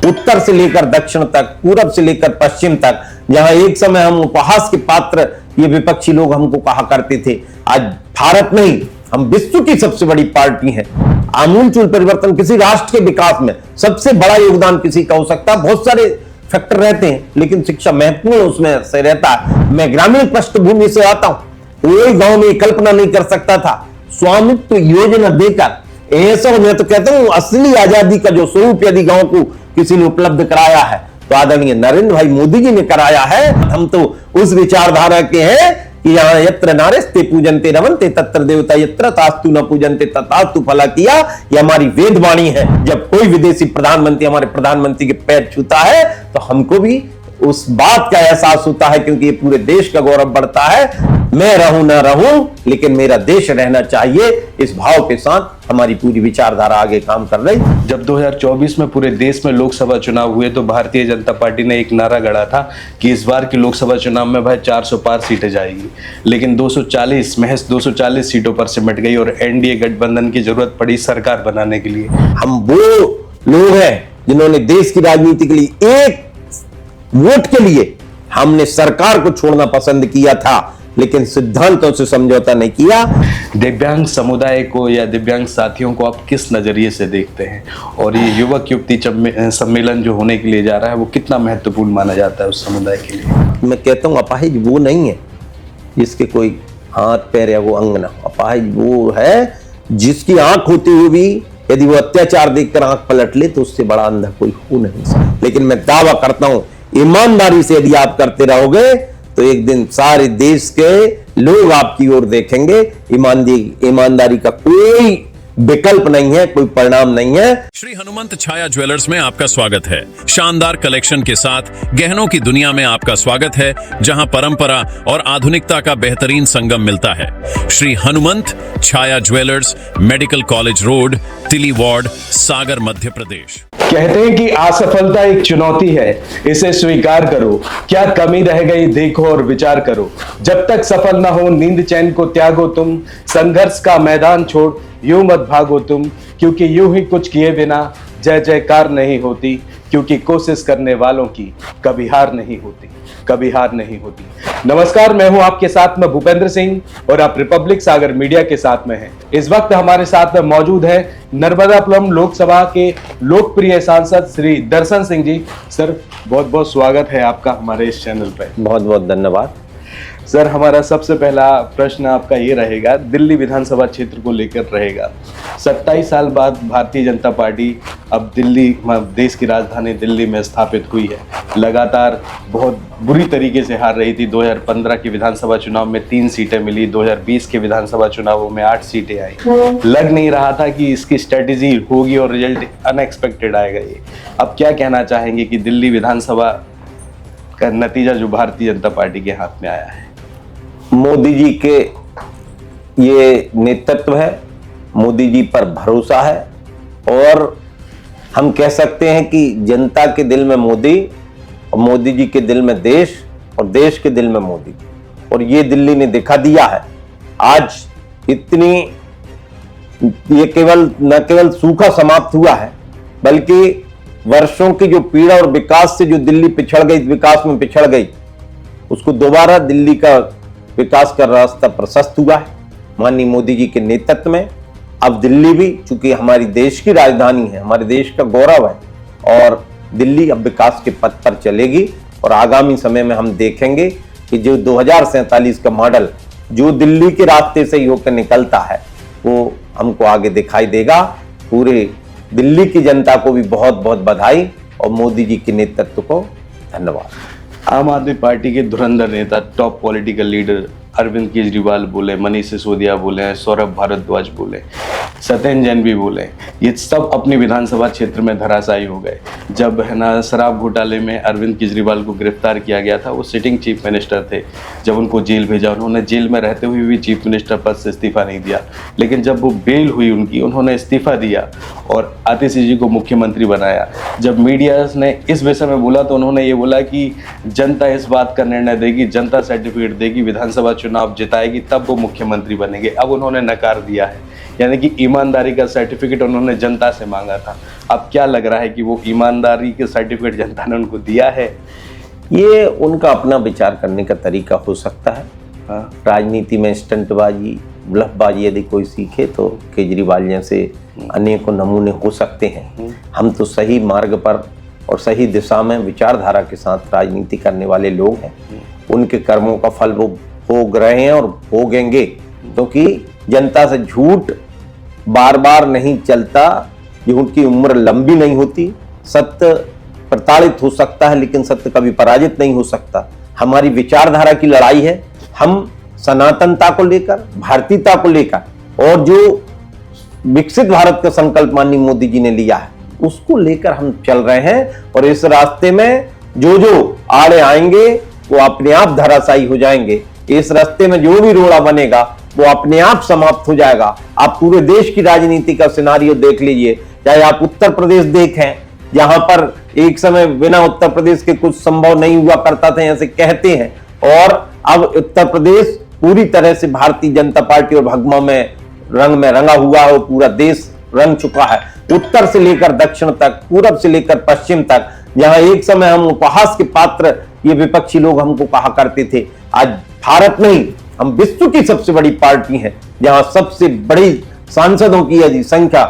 उत्तर से लेकर दक्षिण तक, पूरब से लेकर पश्चिम तक, जहां एक समय हम उपहास के पात्र ये विपक्षी लोग हमको कहा करते थे, आज भारत नहीं हम विश्व की सबसे बड़ी पार्टी हैं। आमूलचूल परिवर्तन किसी राष्ट्र के विकास में सबसे बड़ा योगदान किसी का हो सकता है। बहुत सारे फैक्टर रहते हैं लेकिन शिक्षा महत्वपूर्ण उसमें से रहता है। मैं ग्रामीण पृष्ठभूमि से आता हूं, कोई गांव में कल्पना नहीं कर सकता था स्वामित्व योजना देकर ऐसा। मैं तो कहता हूं असली आजादी का जो स्वरूप यदि गांव को किसी ने उपलब्ध कराया है तो आदरणीय नरेंद्र भाई मोदी जी ने कराया है। हम तो उस विचारधारा के हैं कि यहाँ यत्र नारेस्ते पूजन्ते रमन्ते तत्र देवता यत्र तास्तु न पूजन्ते तथास्तु फलकिया। ये हमारी वेद वाणी है। जब कोई विदेशी प्रधानमंत्री हमारे प्रधानमंत्री के पैर छूता है तो हमको भी उस बात का एहसास होता है, क्योंकि ये पूरे देश का गौरव बढ़ता है। मैं रहूं ना रहूं लेकिन मेरा देश रहना चाहिए, इस भाव के साथ हमारी पूरी विचारधारा आगे काम कर रही। जब 2024 में पूरे देश में लोकसभा चुनाव हुए तो भारतीय जनता पार्टी ने एक नारा गढ़ा था कि इस बार की लोकसभा चुनाव में भाई 400 पार सीटें जाएगी, लेकिन 240 महज 240 सीटों पर सिमट गई और एनडीए गठबंधन की जरूरत पड़ी सरकार बनाने के लिए। हम वो लोग हैं जिन्होंने देश की राजनीति के लिए एक वोट के लिए हमने सरकार को छोड़ना पसंद किया था, लेकिन सिद्धांतों से समझौता नहीं किया। दिव्यांग समुदाय को या दिव्यांग साथियों को आप किस नजरिए से देखते हैं, और ये युवक युवती सम्मेलन जो होने के लिए जा रहा है वो कितना महत्वपूर्ण माना जाता है उस समुदाय के लिए? मैं कहता हूँ अपाहिज वो नहीं है जिसके कोई हाथ पैर या वो अंग ना। अपाहिज वो है जिसकी आंख होती हुई भी यदि वो अत्याचार देखकर आंख पलट ले तो उससे बड़ा अंधा कोई हो नहीं सकता। लेकिन मैं दावा करता हूं ईमानदारी से यदि आप करते रहोगे तो एक दिन सारे देश के लोग आपकी ओर देखेंगे। ईमानदारी का कोई विकल्प नहीं है, कोई परिणाम नहीं है। श्री हनुमंत छाया ज्वेलर्स में आपका स्वागत है। शानदार कलेक्शन के साथ गहनों की दुनिया में आपका स्वागत है, जहां परंपरा और आधुनिकता का बेहतरीन संगम मिलता है। श्री हनुमंत छाया ज्वेलर्स, मेडिकल कॉलेज रोड, तिली वार्ड, सागर, मध्य प्रदेश। कहते हैं कि असफलता एक चुनौती है, इसे स्वीकार करो। क्या कमी रह गई देखो और विचार करो। जब तक सफल ना हो नींद चैन को त्यागो तुम, संघर्ष का मैदान छोड़ यूं मत भागो तुम, क्योंकि यूं ही कुछ किए बिना जय जयकार नहीं होती, क्योंकि कोशिश करने वालों की कभी हार नहीं होती, कभी हार नहीं होती। नमस्कार, मैं हूं आपके साथ में भूपेंद्र सिंह और आप रिपब्लिक सागर मीडिया के साथ में हैं। इस वक्त हमारे साथ में मौजूद है नर्मदापुरम लोकसभा के लोकप्रिय सांसद श्री दर्शन सिंह जी। सर, बहुत बहुत स्वागत है आपका हमारे इस चैनल पे। बहुत बहुत धन्यवाद। सर, हमारा सबसे पहला प्रश्न आपका ये रहेगा, दिल्ली विधानसभा क्षेत्र को लेकर रहेगा। 27 साल बाद भारतीय जनता पार्टी अब दिल्ली, देश की राजधानी दिल्ली में स्थापित हुई है। लगातार बहुत बुरी तरीके से हार रही थी। 2015 के विधानसभा चुनाव में 3 सीटें मिली, 2020 के विधानसभा चुनावों में 8 सीटें आई। लग नहीं रहा था कि इसकी स्ट्रेटेजी होगी और रिजल्ट अनएक्सपेक्टेड आएगा। ये अब क्या कहना चाहेंगे कि दिल्ली विधानसभा का नतीजा जो भारतीय जनता पार्टी के हाथ में आया है? मोदी जी के ये नेतृत्व है, मोदी जी पर भरोसा है, और हम कह सकते हैं कि जनता के दिल में मोदी और मोदी जी के दिल में देश और देश के दिल में मोदी, और ये दिल्ली ने दिखा दिया है। आज इतनी ये न केवल सूखा समाप्त हुआ है बल्कि वर्षों की जो पीड़ा और विकास से जो दिल्ली पिछड़ गई, विकास में पिछड़ गई, उसको दोबारा दिल्ली का विकास का रास्ता प्रशस्त हुआ है माननीय मोदी जी के नेतृत्व में। अब दिल्ली भी चूंकि हमारी देश की राजधानी है, हमारे देश का गौरव है, और दिल्ली अब विकास के पथ पर चलेगी। और आगामी समय में हम देखेंगे कि जो 2047 का मॉडल जो दिल्ली के रास्ते से ही होकर निकलता है वो हमको आगे दिखाई देगा। पूरे दिल्ली की जनता को भी बहुत बहुत बधाई और मोदी जी के नेतृत्व को धन्यवाद। आम आदमी पार्टी के धुरंधर नेता, top political leader Arvind Kejriwal बोले, मनीष सिसोदिया बोले, सौरभ भारद्वाज बोले, सत्येंद्र जैन भी बोले, ये सब अपनी विधानसभा क्षेत्र में धराशायी हो गए। जब है ना शराब घोटाले में अरविंद केजरीवाल को गिरफ्तार किया गया था, वो सिटिंग चीफ मिनिस्टर थे। जब उनको जेल भेजा, उन्होंने जेल में रहते हुए भी चीफ मिनिस्टर पद से इस्तीफा नहीं दिया, लेकिन जब वो बेल हुई उनकी, उन्होंने इस्तीफा दिया और आतिशी जी को मुख्यमंत्री बनाया। जब मीडिया ने इस विषय में बोला तो उन्होंने ये बोला कि जनता इस बात का निर्णय देगी, जनता सर्टिफिकेट देगी, विधानसभा चुनाव जिताएगी, तब वो मुख्यमंत्री बनेंगे। अब उन्होंने नकार दिया है। यानी कि ईमानदारी का सर्टिफिकेट उन्होंने जनता से मांगा था। अब क्या लग रहा है कि वो ईमानदारी के सर्टिफिकेट जनता ने उनको दिया है? ये उनका अपना विचार करने का तरीका हो सकता है। हाँ। राजनीति में स्टंटबाजी, ब्लफबाजी यदि कोई सीखे तो केजरीवाल जैसे अनेकों नमूने हो सकते हैं। हम तो सही मार्ग पर और सही दिशा में विचारधारा के साथ राजनीति करने वाले लोग हैं। उनके कर्मों का फल वो भोग रहे हैं और भोगेंगे, क्योंकि जनता से झूठ बार बार नहीं चलता। झूठ की उम्र लंबी नहीं होती। सत्य प्रताड़ित हो सकता है लेकिन सत्य कभी पराजित नहीं हो सकता। हमारी विचारधारा की लड़ाई है। हम सनातनता को लेकर, भारतीयता को लेकर और जो विकसित भारत का संकल्प माननीय मोदी जी ने लिया है उसको लेकर हम चल रहे हैं। और इस रास्ते में जो जो आड़े आएंगे वो अपने आप धराशायी हो जाएंगे। इस रास्ते में जो भी रोड़ा बनेगा वो अपने आप समाप्त हो जाएगा। आप पूरे देश की राजनीति का सिनारियो देख लीजिए, चाहे आप उत्तर प्रदेश देखें, जहां पर एक समय बिना उत्तर प्रदेश के कुछ संभव नहीं हुआ करता था ऐसे कहते हैं, और अब उत्तर प्रदेश पूरी तरह से भारतीय जनता पार्टी और भगवा में रंगा हुआ है। पूरा देश रंग चुका है, उत्तर से लेकर दक्षिण तक, पूरब से लेकर पश्चिम तक। जहां एक समय हम उपहास के पात्र ये विपक्षी लोग हमको कहा करते थे, आज भारत नहीं हम विश्व की सबसे बड़ी पार्टी है। जहां सबसे बड़ी सांसदों की यदि संख्या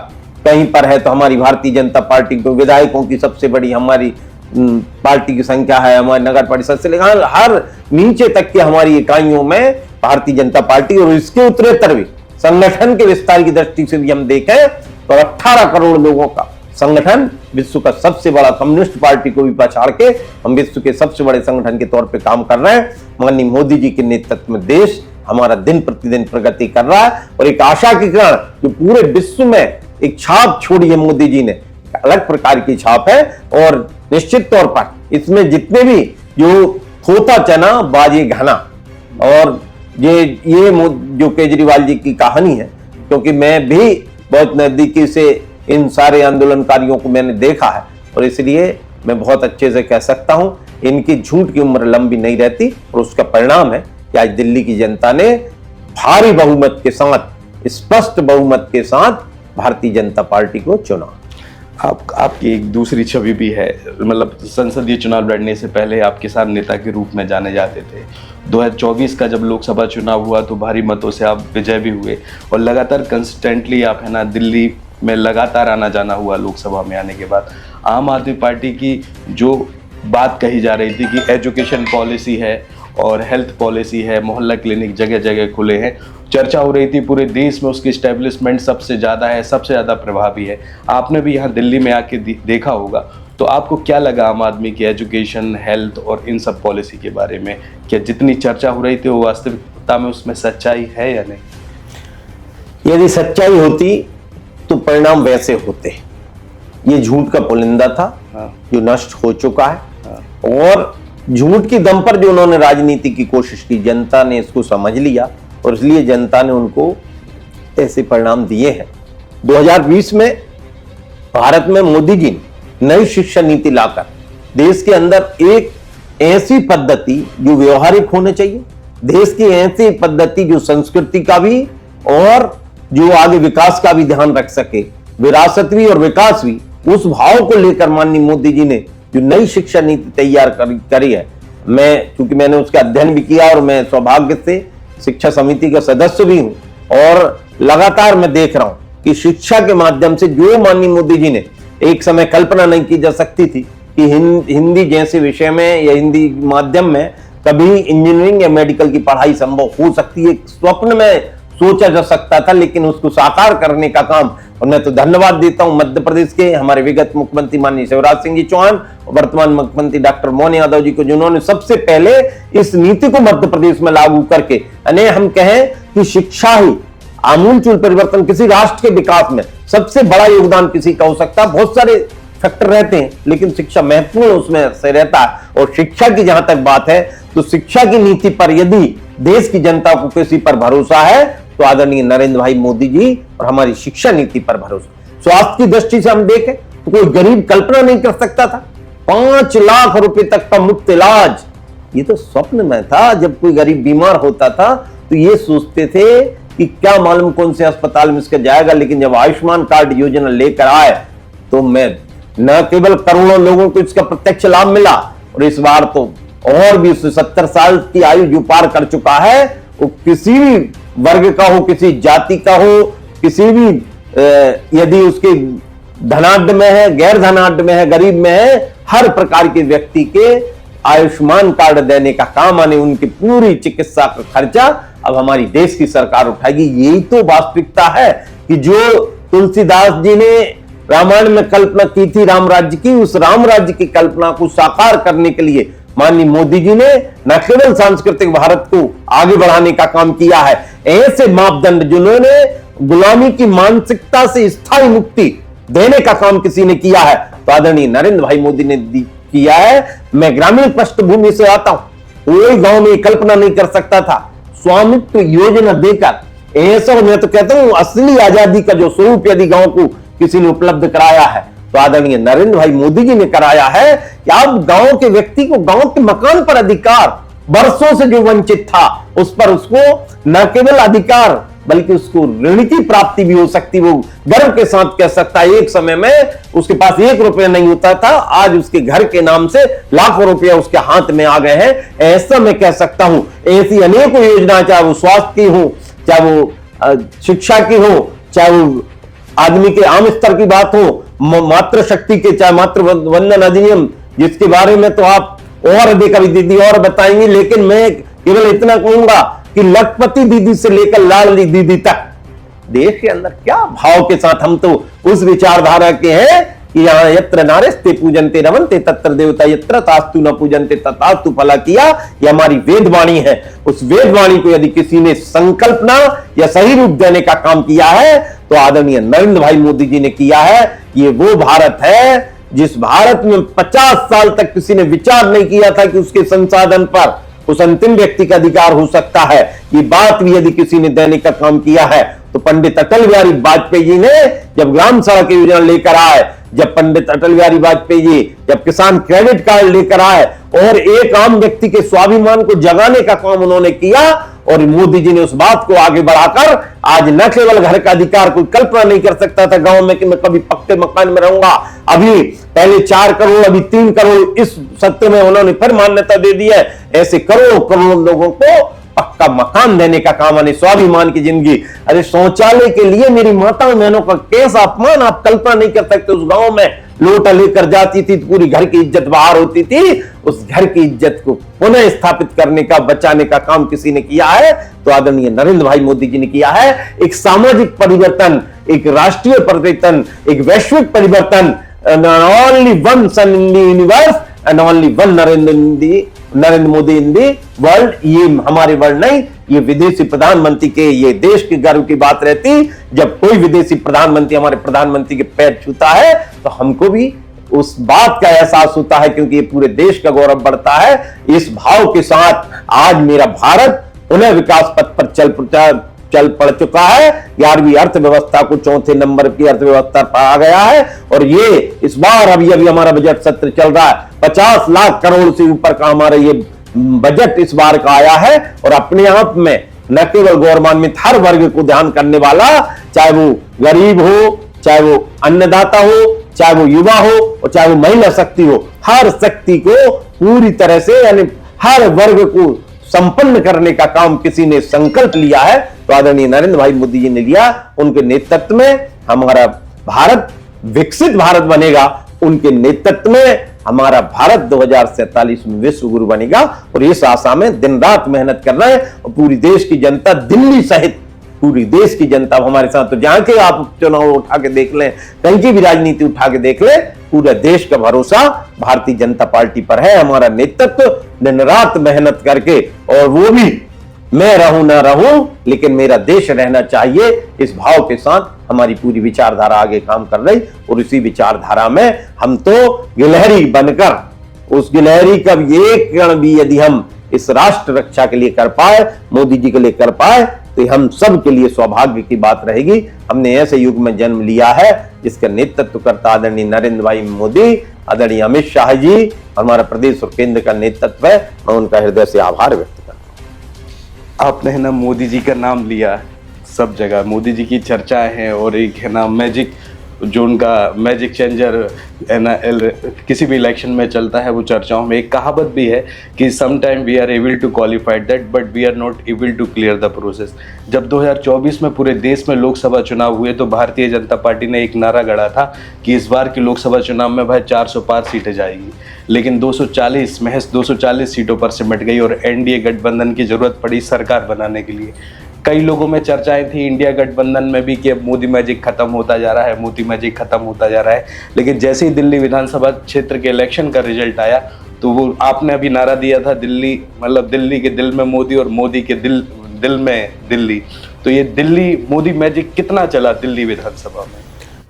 कहीं पर है तो हमारी भारतीय जनता पार्टी को, विधायकों की सबसे बड़ी हमारी पार्टी की संख्या है। हमारे नगर परिषद से लेकर हर नीचे तक की हमारी इकाइयों में भारतीय जनता पार्टी, और इसके उत्तरोत्तर भी संगठन के विस्तार की दृष्टि से भी हम देखें तो 18 करोड़ लोगों का संगठन, विश्व का सबसे बड़ा कम्युनिस्ट पार्टी को भी पछाड़ के हम विश्व के सबसे बड़े संगठन के तौर पे काम कर रहे हैं। माननीय मोदी जी के नेतृत्व में देश हमारा दिन प्रतिदिन प्रगति कर रहा है, और एक आशा की किरण जो पूरे विश्व में एक छाप छोड़ी है मोदी जी ने, अलग प्रकार की छाप है। और निश्चित तौर पर इसमें जितने भी जो होता चना बाजे घना, और ये जो केजरीवाल जी की कहानी है, क्योंकि मैं भी बहुत नजदीकी से इन सारे आंदोलनकारियों को मैंने देखा है, और इसलिए मैं बहुत अच्छे से कह सकता हूं इनकी झूठ की उम्र लंबी नहीं रहती। और उसका परिणाम है कि आज दिल्ली की जनता ने भारी बहुमत के साथ, स्पष्ट बहुमत के साथ भारतीय जनता पार्टी को चुना। आपकी एक दूसरी छवि भी है, मतलब संसदीय चुनाव लड़ने से पहले आप किसान नेता के रूप में जाने जाते थे। 2024 का जब लोकसभा चुनाव हुआ तो भारी मतों से आप विजय भी हुए, और लगातार कंसिस्टेंटली आप है ना दिल्ली में लगातार आना जाना हुआ लोकसभा में आने के बाद। आम आदमी पार्टी की जो बात कही जा रही थी कि एजुकेशन पॉलिसी है और हेल्थ पॉलिसी है, मोहल्ला क्लिनिक जगह जगह खुले हैं, चर्चा हो रही थी पूरे देश में उसकी एस्टेब्लिशमेंट सबसे ज़्यादा है, सबसे ज़्यादा प्रभावी है। आपने भी यहाँ दिल्ली में आके देखा होगा, तो आपको क्या लगा आम आदमी की एजुकेशन, हेल्थ और इन सब पॉलिसी के बारे में? क्या जितनी चर्चा हो रही थी वो वास्तविकता में उसमें सच्चाई है या नहीं? यदि सच्चाई होती तो परिणाम वैसे होते। ये झूठ का पुलिंदा था जो नष्ट हो चुका है, और झूठ की दम पर जो उन्होंने राजनीति की कोशिश की, जनता ने इसको समझ लिया और इसलिए जनता ने उनको ऐसे परिणाम दिए हैं। 2020 में भारत में मोदी जी ने नई शिक्षा नीति लाकर देश के अंदर एक ऐसी पद्धति जो व्यवहारिक होने चाहिए, देश की ऐसी पद्धति जो संस्कृति का भी और जो आगे विकास का भी ध्यान रख सके, विरासत भी और विकास भी, उस भाव को लेकर माननीय मोदी जी ने जो नई शिक्षा नीति तैयार करी है। क्योंकि मैंने उसका अध्ययन भी किया और मैं सौभाग्य से शिक्षा समिति का सदस्य भी हूं, और लगातार मैं देख रहा हूं कि शिक्षा के माध्यम से जो माननीय मोदी जी ने एक समय कल्पना नहीं की जा सकती थी कि हिंदी जैसे विषय में या हिंदी माध्यम में कभी इंजीनियरिंग या मेडिकल की पढ़ाई संभव हो सकती है, स्वप्न में सोचा जा सकता था, लेकिन उसको साकार करने का काम, और मैं तो धन्यवाद देता हूं मध्य प्रदेश के हमारे विगत मुख्यमंत्री माननीय शिवराज सिंह जी चौहान और वर्तमान मुख्यमंत्री डॉक्टर मोहन यादव जी को, जिन्होंने सबसे पहले इस नीति को मध्य प्रदेश में लागू करके, यानी हम कहें कि शिक्षा ही आमूलचूल परिवर्तन किसी राष्ट्र के विकास में सबसे बड़ा योगदान किसी का हो सकता है। बहुत सारे फैक्टर रहते हैं लेकिन शिक्षा महत्वपूर्ण उसमें से रहता है। और शिक्षा की जहां तक बात है तो शिक्षा की नीति पर यदि देश की जनता को किसी पर भरोसा है तो आदरणीय नरेंद्र भाई मोदी जी और हमारी शिक्षा नीति पर भरोसा। स्वास्थ्य की दृष्टि से हम देखें तो कोई गरीब कल्पना नहीं कर सकता था 5 लाख रुपए तक का मुफ्त इलाज, ये तो स्वप्न में था। जब कोई गरीब बीमार होता था तो ये सोचते थे कि क्या मालूम कौन से अस्पताल में इसका जाएगा। लेकिन जब आयुष्मान कार्ड योजना लेकर आए तो मैं न केवल करोड़ों लोगों को इसका प्रत्यक्ष लाभ मिला, और इस बार तो और भी 70 साल की आयु जो पार कर चुका है, वो किसी भी वर्ग का हो, किसी जाति का हो, किसी भी यदि उसके धनाढ्य में है, गैर धनाढ्य में है, गरीब में है, हर प्रकार के व्यक्ति के आयुष्मान कार्ड देने का काम, आने उनकी पूरी चिकित्सा का खर्चा अब हमारी देश की सरकार उठाएगी। यही तो वास्तविकता है कि जो तुलसीदास जी ने रामायण में कल्पना की थी राम राज्य की, उस राम राज्य की कल्पना को साकार करने के लिए माननीय मोदी जी ने न केवल सांस्कृतिक भारत को आगे बढ़ाने का काम किया है, ऐसे मापदंड जिन्होंने गुलामी की मानसिकता से स्थायी मुक्ति देने का काम किसी ने किया है तो आदरणीय नरेंद्र भाई मोदी ने किया है। मैं ग्रामीण पृष्ठभूमि से आता हूं, कोई गांव में कल्पना नहीं कर सकता था स्वामित्व योजना देकर ऐसा। मैं तो कहता हूं असली आजादी का जो स्वरूप यदि गांव को किसी ने उपलब्ध कराया है तो आदरणीय नरेंद्र भाई मोदी जी ने कराया है कि अब गांव के व्यक्ति को गांव के मकान पर अधिकार, वर्षों से जो वंचित था उस पर उसको न केवल अधिकार बल्कि उसको ऋण की प्राप्ति भी हो सकती। वो गर्व के साथ कह सकता है एक समय में उसके पास 1 रुपया नहीं होता था, आज उसके घर के नाम से लाखों रुपया उसके हाथ में आ गए हैं। ऐसा मैं कह सकता हूं ऐसी अनेकों योजना, चाहे वो स्वास्थ्य की हो, चाहे वो शिक्षा की हो, चाहे वो आदमी के आम स्तर की बात हो, मातृ शक्ति के, चाहे मातृ वंदन अधिनियम, जिसके बारे में तो आप और अधिक अभी दीदी और बताएंगे। लेकिन मैं केवल इतना कहूंगा कि लखपति दीदी से लेकर लाडली दीदी तक देश के अंदर क्या भाव के साथ हम तो उस विचारधारा के हैं कि यहाँ यत्र नारेस्ते पूजनते रमनते तत्र देवता यत्र तास्तु न पूजनते तथास्तु फला किया। ये हमारी वेदवाणी है। उस वेदवाणी को यदि किसी ने संकल्पना या सही रूप देने का काम किया है तो आदरणीय नरेंद्र भाई मोदी जी ने किया है। ये वो भारत है जिस भारत में 50 साल तक किसी ने विचार नहीं किया था कि उसके संसाधन पर उस अंतिम व्यक्ति का अधिकार हो सकता है। ये बात भी यदि किसी ने देने का काम किया है तो पंडित अटल बिहारी वाजपेयी जी ने जब ग्राम सड़क योजना लेकर आए, जब पंडित अटल बिहारी वाजपेयी जी जब किसान क्रेडिट कार्ड लेकर आए और एक आम व्यक्ति के स्वाभिमान को जगाने का काम उन्होंने किया, और मोदी जी ने उस बात को आगे बढ़ाकर आज न केवल घर का अधिकार, कोई कल्पना नहीं कर सकता था गांव में कि मैं कभी पक्के मकान में रहूंगा, अभी पहले 4 करोड़ अभी 3 करोड़ इस सत्र में उन्होंने फिर मान्यता दे दी है। ऐसे करोड़ों करोड़ों लोगों को पक्का मकान देने का काम, आने स्वाभिमान की जिंदगी। अरे शौचालय के लिए मेरी माताओं बहनों का कैसा अपमान आप कल्पना नहीं कर सकते। उस गांव में लोटा लेकर जाती थी तो पूरी घर की इज्जत बाहर होती थी। उस घर की इज्जत को पुनः स्थापित करने का, बचाने का काम किसी ने किया है तो आदरणीय नरेंद्र भाई मोदी जी ने किया है। एक सामाजिक परिवर्तन, एक राष्ट्रीय परिवर्तन, एक वैश्विक परिवर्तन। Only one sun in the universe and only one Narendra Modi in the world. ये हमारे वर्ल्ड नहीं, ये विदेशी प्रधानमंत्री के, ये देश के गर्व की बात रहती। जब कोई विदेशी प्रधानमंत्री हमारे प्रधानमंत्री के पैर छूता है तो हमको भी उस बात का एहसास होता है, क्योंकि ये पूरे देश का गौरव बढ़ता है। इस भाव के साथ आज मेरा भारत पुनः विकास पथ पर चल पड़ चुका है। 11वीं अर्थव्यवस्था को 4थे नंबर की अर्थव्यवस्था पर आ गया है। और ये इस बार अभी हमारा बजट सत्र चल रहा है, 50 लाख करोड़ से ऊपर का हमारा ये बजट इस बार का आया है। और अपने आप में न केवल गौरवान्वित, हर वर्ग को ध्यान करने वाला, चाहे वो गरीब हो, चाहे वो अन्नदाता हो, चाहे वो युवा हो और चाहे वो महिला शक्ति हो, हर शक्ति को पूरी तरह से यानी हर वर्ग को संपन्न करने का काम किसी ने संकल्प लिया है तो आदरणीय नरेंद्र भाई मोदी जी ने लिया। उनके नेतृत्व में हमारा भारत विकसित भारत बनेगा। उनके नेतृत्व में हमारा भारत 2047 में विश्व गुरु बनेगा। और इस आशा में दिन रात मेहनत कर रहे हैं। और पूरी देश की जनता, दिल्ली सहित पूरी देश की जनता हमारे साथ, तो जहां के आप चुनाव उठा के देख लें, कहीं की भी राजनीति उठा के देख लें, पूरा देश का भरोसा भारतीय जनता पार्टी पर है। हमारा नेतृत्व दिन रात मेहनत करके, और वो भी मैं रहूं ना रहूं लेकिन मेरा देश रहना चाहिए, इस भाव के साथ हमारी पूरी विचारधारा आगे काम कर रही। और इसी विचारधारा में हम तो गिलहरी बनकर, उस गिलहरी का एक कण भी यदि हम इस राष्ट्र रक्षा के लिए कर पाए, मोदी जी के लिए कर पाए, तो हम सब के लिए सौभाग्य की बात रहेगी। हमने ऐसे युग में जन्म लिया है जिसका नेतृत्व करता आदरणीय नरेंद्र भाई मोदी, आदरणीय अमित शाह जी, हमारा प्रदेश और केंद्र का नेतृत्व है। मैं उनका हृदय से आभार व्यक्त करता हूं। आपने है ना मोदी जी का नाम लिया, सब जगह मोदी जी की चर्चाएं हैं, और एक है ना मैजिक, जो उनका मैजिक चेंजर है ना किसी भी इलेक्शन में चलता है, वो चर्चाओं में एक कहावत भी है कि some time we are able to qualify that but we are not able to clear the process. जब 2024 में पूरे देश में लोकसभा चुनाव हुए तो भारतीय जनता पार्टी ने एक नारा गढ़ा था कि इस बार के लोकसभा चुनाव में भाई 400 पार सीटें जाएगी, लेकिन 240 महज 240 सीटों पर सिमट गई और एनडीए गठबंधन की जरूरत पड़ी सरकार बनाने के लिए। कई लोगों में चर्चाएं थी इंडिया गठबंधन में भी कि अब मोदी मैजिक खत्म होता जा रहा है, मोदी मैजिक खत्म होता जा रहा है, लेकिन जैसे ही दिल्ली विधानसभा क्षेत्र के इलेक्शन का रिजल्ट आया तो वो आपने अभी नारा दिया था, दिल्ली मतलब दिल्ली के दिल में मोदी और मोदी के दिल में दिल्ली। तो ये दिल्ली मोदी मैजिक कितना चला दिल्ली विधानसभा में?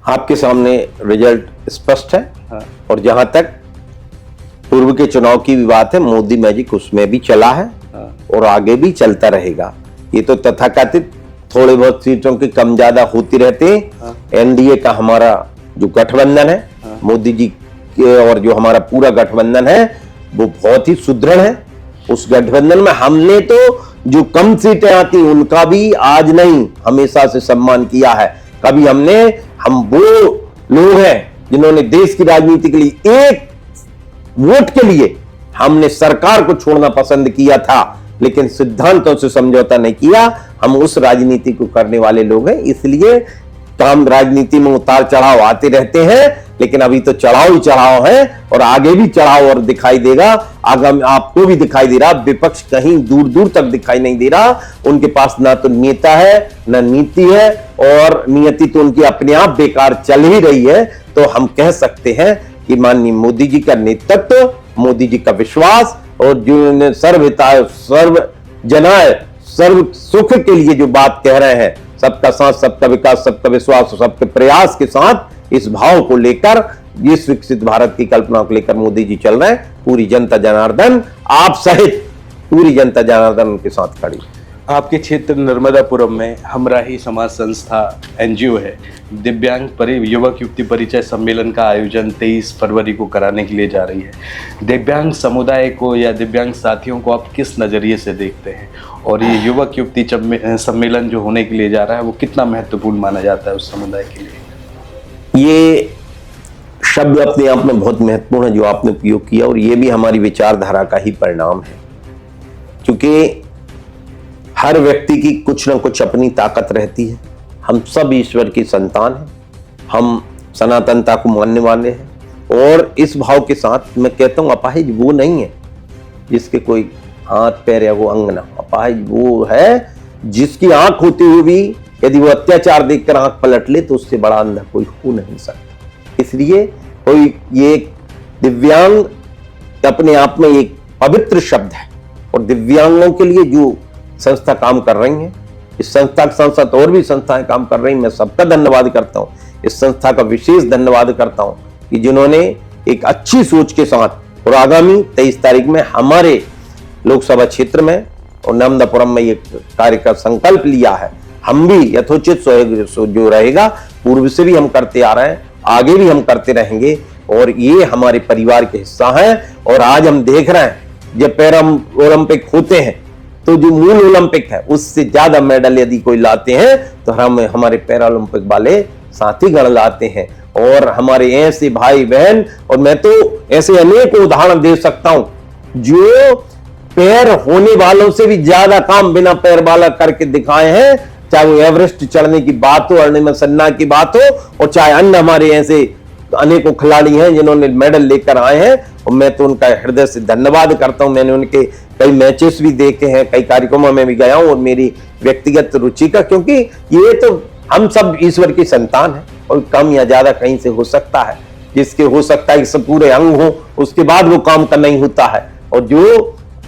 आपके सामने रिजल्ट स्पष्ट है। हाँ। और जहां तक पूर्व के चुनाव की भी बात है, मोदी मैजिक उसमें भी चला है। हाँ। और आगे भी चलता रहेगा। ये तो तथाकथित थोड़े बहुत सीटों की कम ज्यादा होती रहती है। हाँ। एनडीए का हमारा जो गठबंधन है, हाँ। मोदी जी के और जो हमारा पूरा गठबंधन है वो बहुत ही सुदृढ़ है। उस गठबंधन में हमने तो जो कम सीटें आती उनका भी आज नहीं हमेशा से सम्मान किया है। कभी हम वो लोग हैं जिन्होंने देश की राजनीति के लिए एक वोट के लिए हमने सरकार को छोड़ना पसंद किया था, लेकिन सिद्धांतों से समझौता नहीं किया। हम उस राजनीति को करने वाले लोग हैं, इसलिए काम राजनीति में उतार चढ़ाव आते रहते हैं, लेकिन अभी तो चढ़ाव ही चढ़ाव है और आगे भी चढ़ाव और दिखाई देगा। आगामी आपको भी दिखाई दे रहा, विपक्ष कहीं दूर दूर तक दिखाई नहीं दे रहा। उनके पास ना तो नेता है ना नीति है, और नियति तो उनकी अपने आप बेकार चल ही रही है। तो हम कह सकते हैं कि माननीय मोदी जी का नेतृत्व, मोदी जी का विश्वास, और जो सर्वहिताय सर्व जनाय सर्व सुख के लिए जो बात कह रहे हैं, सबका साथ सबका विकास सबका विश्वास सबके प्रयास के साथ, इस भाव को लेकर, इस विकसित भारत की कल्पना को लेकर मोदी जी चल रहे हैं। पूरी जनता जनार्दन आप सहित पूरी जनता जनार्दन उनके साथ खड़ी। आपके क्षेत्र नर्मदापुरम में हमराही समाज संस्था एनजीओ है, दिव्यांग युवक युवती परिचय सम्मेलन का आयोजन 23 फरवरी को कराने के लिए जा रही है। दिव्यांग समुदाय को या दिव्यांग साथियों को आप किस नज़रिए से देखते हैं, और ये युवक युवती सम्मेलन जो होने के लिए जा रहा है वो कितना महत्वपूर्ण माना जाता है उस समुदाय के लिए? ये शब्द अपने आप में बहुत महत्वपूर्ण है जो आपने उपयोग किया, और ये भी हमारी विचारधारा का ही परिणाम है। क्योंकि हर व्यक्ति की कुछ ना कुछ अपनी ताकत रहती है। हम सब ईश्वर की संतान हैं, हम सनातनता को मानने वाले हैं, और इस भाव के साथ मैं कहता हूँ अपाहिज वो नहीं है जिसके कोई हाथ पैर या वो अंग ना। अपाहिज वो है जिसकी आंख होती हुई भी यदि वो अत्याचार देखकर आंख पलट ले तो उससे बड़ा अंधा कोई हो नहीं सकता। इसलिए कोई ये दिव्यांग अपने आप में एक पवित्र शब्द है, और दिव्यांगों के लिए जो संस्था काम कर रही है, इस संस्था के साथ साथ और भी संस्थाएं काम कर रही हैं, मैं सबका धन्यवाद करता हूं। इस संस्था का विशेष धन्यवाद करता हूं कि जिन्होंने एक अच्छी सोच के साथ और आगामी 23 तारीख में हमारे लोकसभा क्षेत्र में और नर्मदापुरम में ये कार्य का संकल्प लिया है। हम भी यथोचित सहयोग जो रहेगा, पूर्व से भी हम करते आ रहे हैं, आगे भी हम करते रहेंगे, और ये हमारे परिवार के हिस्सा है। और आज हम देख रहे हैं जब पैरा ओलंपिक होते हैं तो जो मूल ओलंपिक है उससे ज्यादा मेडल यदि कोई लाते हैं तो हम हमारे पैरा ओलंपिक वाले साथी गण लाते हैं। और हमारे ऐसे भाई बहन, और मैं तो ऐसे अनेक उदाहरण दे सकता हूं जो पैर होने वालों से भी ज्यादा काम बिना पैर वाला करके दिखाए हैं, चाहे वो एवरेस्ट चढ़ने की बात हो, अरुणिमा सन्ना की बात हो, और चाहे अन्य हमारे ऐसे अनेकों खिलाड़ी हैं जिन्होंने मेडल लेकर आए हैं। और मैं तो उनका हृदय से धन्यवाद करता हूं। मैंने उनके कई मैचेस भी देखे हैं, कई कार्यक्रमों में भी गया हूं, और मेरी व्यक्तिगत रुचि का, क्योंकि ये तो हम सब ईश्वर की संतान है, और कम या ज्यादा कहीं से हो सकता है। जिसके हो सकता है कि सब पूरे अंग हो, उसके बाद वो काम का नहीं होता है, और जो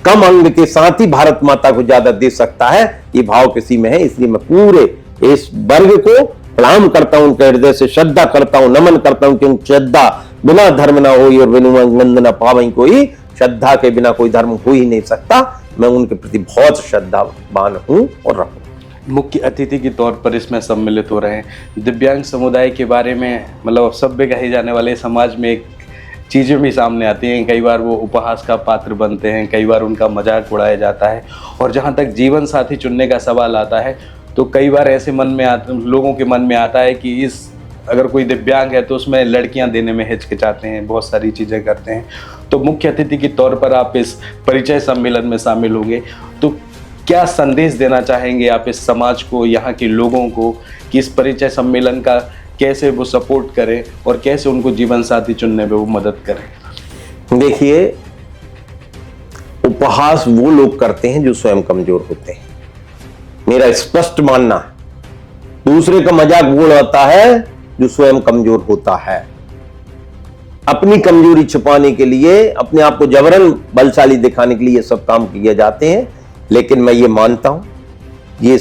कम अंग के साथ ही भारत माता को ज्यादा दे सकता है, ये भाव किसी में है। इसलिए मैं पूरे इस वर्ग को प्रणाम करता हूं, उनके हृदय से श्रद्धा करता हूं, नमन करता हूं, क्योंकि श्रद्धा बिना धर्म ना हो और बिना गंध न पावई कोई, श्रद्धा के बिना कोई धर्म हो ही नहीं सकता। मैं उनके प्रति बहुत श्रद्धावान हूं और रहूं। मुख्य अतिथि के तौर पर इसमें सम्मिलित हो रहे हैं। दिव्यांग समुदाय के बारे में मतलब सभ्य कहे जाने वाले समाज में एक चीज़ें भी सामने आती हैं। कई बार वो उपहास का पात्र बनते हैं, कई बार उनका मजाक उड़ाया जाता है, और जहाँ तक जीवन साथी चुनने का सवाल आता है तो कई बार ऐसे लोगों के मन में आता है कि अगर कोई दिव्यांग है तो उसमें लड़कियां देने में हिचकिचाते हैं, बहुत सारी चीज़ें करते हैं। तो मुख्य अतिथि के तौर पर आप इस परिचय सम्मेलन में शामिल होंगे, तो क्या संदेश देना चाहेंगे आप इस समाज को, यहाँ के लोगों को, कि इस परिचय सम्मेलन का कैसे वो सपोर्ट करें और कैसे उनको जीवन साथी चुनने में वो मदद करें? देखिए, उपहास वो लोग करते हैं जो स्वयं कमजोर होते हैं, मेरा स्पष्ट मानना है। दूसरे का मजाक वो उड़ाता है जो स्वयं कमजोर होता है। अपनी कमजोरी छुपाने के लिए, अपने आप को जबरन बलशाली दिखाने के लिए ये सब काम किए जाते हैं। लेकिन मैं ये मानता हूं, ये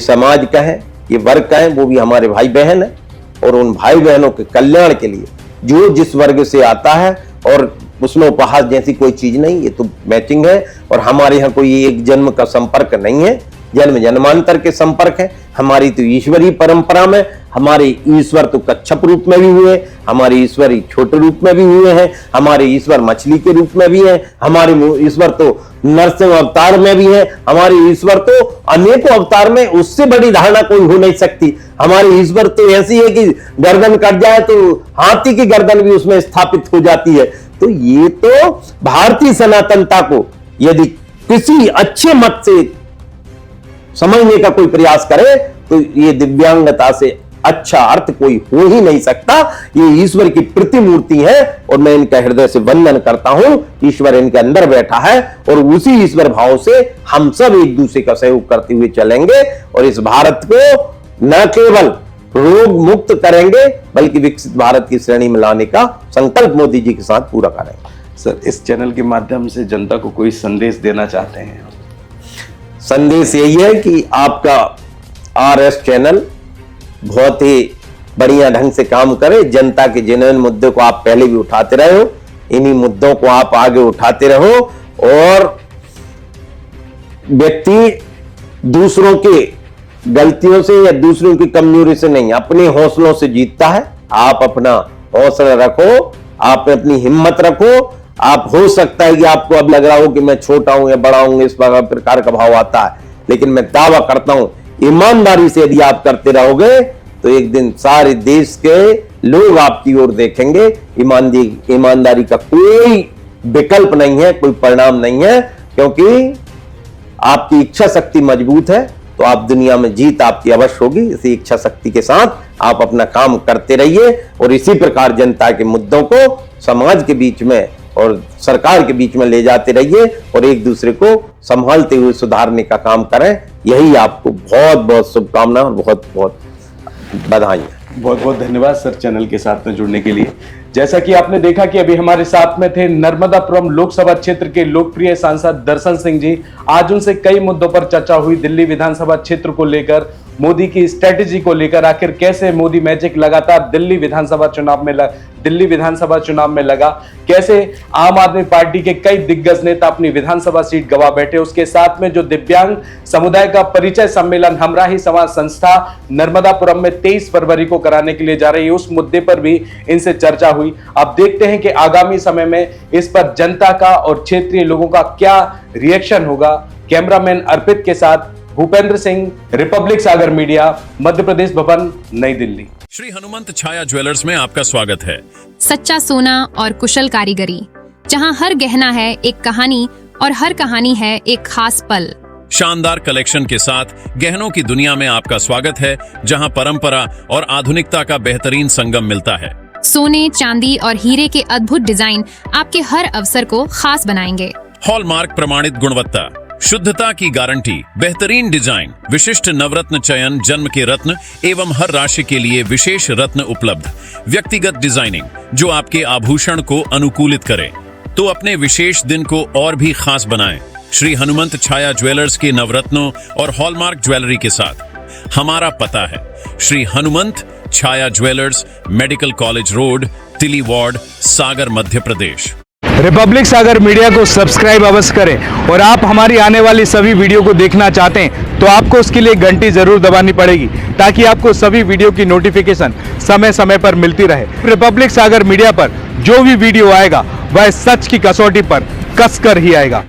समाज का है, ये वर्ग का है, वो भी हमारे भाई बहन है, और उन भाई बहनों के कल्याण के लिए जो जिस वर्ग से आता है, और उसमें उपहास जैसी कोई चीज नहीं, ये तो मैचिंग है। और हमारे यहाँ कोई एक जन्म का संपर्क नहीं है, जन्म जन्मांतर के संपर्क है। हमारी तो ईश्वरीय परंपरा में हमारे ईश्वर तो कच्छप रूप में भी हुए, हमारे ईश्वर छोटे रूप में भी हुए हैं, हमारे ईश्वर मछली के रूप में भी हैं, हमारे ईश्वर तो नरसिंह अवतार में भी है, हमारे ईश्वर तो अनेकों अवतार में, उससे बड़ी धारणा कोई हो नहीं सकती। हमारे ईश्वर तो ऐसी है कि गर्दन कट जाए तो हाथी की गर्दन भी उसमें स्थापित हो जाती है। तो ये तो भारतीय सनातनता को यदि किसी अच्छे मत से समझने का कोई प्रयास करे तो ये दिव्यांगता से अच्छा अर्थ कोई हो ही नहीं सकता। ये ईश्वर की प्रतिमूर्ति है और मैं इनका हृदय से वंदन करता हूं। ईश्वर इनके अंदर बैठा है और उसी ईश्वर भाव से हम सब एक दूसरे का सहयोग करते हुए चलेंगे और इस भारत को न केवल रोग मुक्त करेंगे बल्कि विकसित भारत की श्रेणी में लाने का संकल्प मोदी जी के साथ पूरा करेंगे। सर, इस चैनल के माध्यम से जनता को कोई संदेश देना चाहते हैं? संदेश यही है कि आपका RS चैनल बहुत ही बढ़िया ढंग से काम करे। जनता के जेन्युइन मुद्दों को आप पहले भी उठाते रहे हो, इन्हीं मुद्दों को आप आगे उठाते रहो और व्यक्ति दूसरों के गलतियों से या दूसरों की कमजोरी से नहीं, अपने हौसलों से जीतता है। आप अपना हौसला रखो, आप अपनी हिम्मत रखो। आप हो सकता है कि आपको अब लग रहा हो कि मैं छोटा हूं या बड़ा हूं, इस प्रकार का भाव आता है, लेकिन मैं दावा करता हूं ईमानदारी से यदि आप करते रहोगे तो एक दिन सारे देश के लोग आपकी ओर देखेंगे। ईमानदारी का कोई विकल्प नहीं है, कोई परिणाम नहीं है, क्योंकि आपकी इच्छा शक्ति मजबूत है तो आप दुनिया में जीत आपकी अवश्य होगी। इसी इच्छा शक्ति के साथ आप अपना काम करते रहिए और इसी प्रकार जनता के मुद्दों को समाज के बीच में और सरकार के बीच में ले जाते रहिए और एक दूसरे को संभालते हुए सुधारने का काम करें। यही आपको बहुत बहुत शुभकामना और बहुत बहुत बधाई। बहुत बहुत धन्यवाद सर चैनल के साथ में जुड़ने के लिए। जैसा कि आपने देखा कि अभी हमारे साथ में थे नर्मदापुरम लोकसभा क्षेत्र के लोकप्रिय सांसद दर्शन सिंह जी। आज उनसे कई मुद्दों पर चर्चा हुई, दिल्ली विधानसभा क्षेत्र को लेकर, मोदी की स्ट्रेटेजी को लेकर, आखिर कैसे मोदी मैजिक लगातार दिल्ली विधानसभा चुनाव में लगा, कैसे आम आदमी पार्टी के कई दिग्गज नेता अपनी विधानसभा सीट गवा बैठे। उसके साथ में जो दिव्यांग समुदाय का परिचय सम्मेलन हमराही समाज संस्था नर्मदापुरम में 23 फरवरी को कराने के लिए जा रही है, उस मुद्दे पर भी इनसे चर्चा हुई। अब देखते हैं कि आगामी समय में इस पर जनता का और क्षेत्रीय लोगों का क्या रिएक्शन होगा। कैमरामैन अर्पित के साथ भूपेंद्र सिंह, रिपब्लिक सागर मीडिया, मध्य प्रदेश भवन, नई दिल्ली। श्री हनुमंत छाया ज्वेलर्स में आपका स्वागत है। सच्चा सोना और कुशल कारीगरी, जहां हर गहना है एक कहानी और हर कहानी है एक खास पल। शानदार कलेक्शन के साथ गहनों की दुनिया में आपका स्वागत है, जहां परंपरा और आधुनिकता का बेहतरीन संगम मिलता है। सोने, चांदी और हीरे के अद्भुत डिजाइन आपके हर अवसर को खास बनाएंगे। हॉलमार्क प्रमाणित गुणवत्ता, शुद्धता की गारंटी, बेहतरीन डिजाइन, विशिष्ट नवरत्न चयन, जन्म के रत्न एवं हर राशि के लिए विशेष रत्न उपलब्ध, व्यक्तिगत डिजाइनिंग जो आपके आभूषण को अनुकूलित करे तो अपने विशेष दिन को और भी खास बनाएं। श्री हनुमंत छाया ज्वेलर्स के नवरत्नों और हॉलमार्क ज्वेलरी के साथ हमारा पता है श्री हनुमंत छाया ज्वेलर्स, मेडिकल कॉलेज रोड, तिली वार्ड, सागर, मध्य प्रदेश। रिपब्लिक सागर मीडिया को सब्सक्राइब अवश्य करें और आप हमारी आने वाली सभी वीडियो को देखना चाहते हैं तो आपको उसके लिए घंटी जरूर दबानी पड़ेगी ताकि आपको सभी वीडियो की नोटिफिकेशन समय समय पर मिलती रहे। रिपब्लिक सागर मीडिया पर जो भी वीडियो आएगा वह सच की कसौटी पर कसकर ही आएगा।